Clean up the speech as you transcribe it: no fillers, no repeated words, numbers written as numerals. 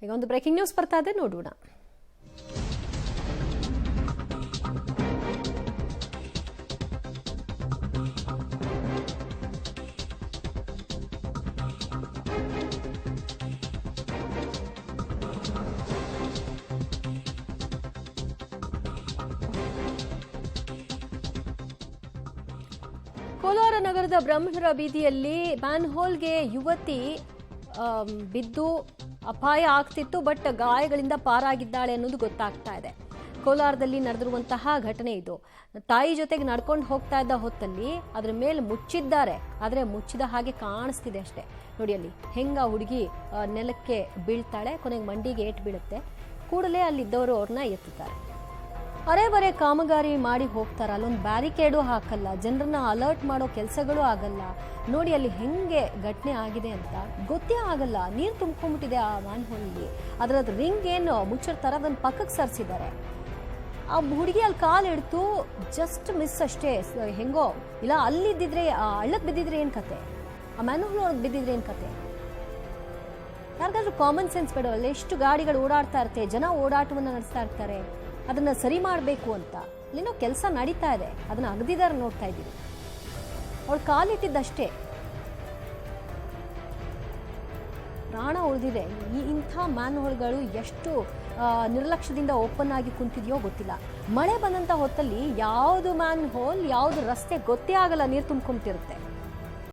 ಈಗ ಒಂದು breaking news ಬರ್ತಾ ಇದೆ, ನೋಡೋಣ. ಕೋಲಾರ ನಗರದ ಬ್ರಹ್ಮಣರ ಬೀದಿಯಲ್ಲಿ ಮ್ಯಾನ್ಹೋಲ್ಗೆ ಯುವತಿ ಬಿದ್ದು ಅಪಾಯ ಆಗ್ತಿತ್ತು, ಬಟ್ ಗಾಯಗಳಿಂದ ಪಾರಾಗಿದ್ದಾಳೆ ಅನ್ನೋದು ಗೊತ್ತಾಗ್ತಾ ಇದೆ. ಕೋಲಾರದಲ್ಲಿ ನಡೆದಿರುವಂತಹ ಘಟನೆ ಇದು. ತಾಯಿ ಜೊತೆಗೆ ನಡ್ಕೊಂಡು ಹೋಗ್ತಾ ಇದ್ದ ಹೊತ್ತಲ್ಲಿ ಅದ್ರ ಮೇಲೆ ಮುಚ್ಚಿದ್ದಾರೆ, ಆದರೆ ಮುಚ್ಚಿದ ಹಾಗೆ ಕಾಣಿಸ್ತಿದೆ ಅಷ್ಟೇ. ನೋಡಿ ಅಲ್ಲಿ ಹೆಂಗ ಹುಡುಗಿ ನೆಲಕ್ಕೆ ಬೀಳ್ತಾಳೆ, ಕೊನೆಗೆ ಮಂಡಿಗೆ ಏಟು ಬೀಳುತ್ತೆ. ಕೂಡಲೇ ಅಲ್ಲಿದ್ದವರು ಅವ್ರನ್ನ ಎತ್ತುತ್ತಾರೆ. ಅರೆ ಕಾಮಗಾರಿ ಮಾಡಿ ಹೋಗ್ತಾರ, ಅಲ್ಲೊಂದು ಬ್ಯಾರಿಕೇಡು ಹಾಕಲ್ಲ, ಜನರನ್ನ ಅಲರ್ಟ್ ಮಾಡೋ ಕೆಲಸಗಳು ಆಗಲ್ಲ. ನೋಡಿ ಅಲ್ಲಿ ಹೆಂಗೆ ಘಟನೆ ಆಗಿದೆ ಅಂತ ಗೊತ್ತೇ ಆಗಲ್ಲ. ನೀರು ತುಂಬ್ಕೊಂಡ್ಬಿಟ್ಟಿದೆ ಆ ಮ್ಯಾನ್ಹೋಲ್ಗೆ. ಅದರದ್ದು ರಿಂಗ್ ಏನು ಮುಚ್ಚಿರ್ತಾರ, ಅದನ್ನ ಪಕ್ಕಕ್ಕೆ ಸರಿಸಿದ್ದಾರೆ. ಆ ಹುಡುಗಿ ಅಲ್ಲಿ ಕಾಲು ಹಿಡ್ತು, ಜಸ್ಟ್ ಮಿಸ್ ಅಷ್ಟೇ. ಹೆಂಗೋ ಇಲ್ಲ ಅಲ್ಲಿದ್ದಿದ್ರೆ ಹಳ್ಳಕ್ಕೆ ಬಿದ್ದಿದ್ರೆ ಏನು ಕತೆ, ಆ ಮ್ಯಾನ್ಹೋಲ್ ಒಳಗೆ ಬಿದ್ದಿದ್ರೆ ಏನು ಕತೆ. ಯಾರಿಗಾದ್ರೂ ಕಾಮನ್ ಸೆನ್ಸ್ ಬೇಡವಲ್ಲ? ಎಷ್ಟು ಗಾಡಿಗಳು ಓಡಾಡ್ತಾ ಇರುತ್ತೆ, ಜನ ಓಡಾಟವನ್ನು ನಡೆಸ್ತಾ ಇರ್ತಾರೆ, ಅದನ್ನ ಸರಿ ಮಾಡಬೇಕು ಅಂತ. ಅಲ್ಲೇನೋ ಕೆಲಸ ನಡೀತಾ ಇದೆ, ಅದನ್ನ ಅಗದಿದಾರ ನೋಡ್ತಾ ಇದ್ದೀವಿ. ಅವಳು ಕಾಲಿಟ್ಟಿದ್ದಷ್ಟೇ, ಪ್ರಾಣ ಉಳಿದಿದೆ. ಇಂಥ ಮ್ಯಾನ್ಹೋಲ್ಗಳು ಎಷ್ಟು ನಿರ್ಲಕ್ಷ್ಯದಿಂದ ಓಪನ್ ಆಗಿ ಕುಂತಿದೆಯೋ ಗೊತ್ತಿಲ್ಲ. ಮಳೆ ಬಂದಂಥ ಹೊತ್ತಲ್ಲಿ ಯಾವುದು ಮ್ಯಾನ್ಹೋಲ್ ಯಾವುದು ರಸ್ತೆ ಗೊತ್ತೇ ಆಗಲ್ಲ, ನೀರು ತುಂಬ್ಕೊಂತಿರುತ್ತೆ.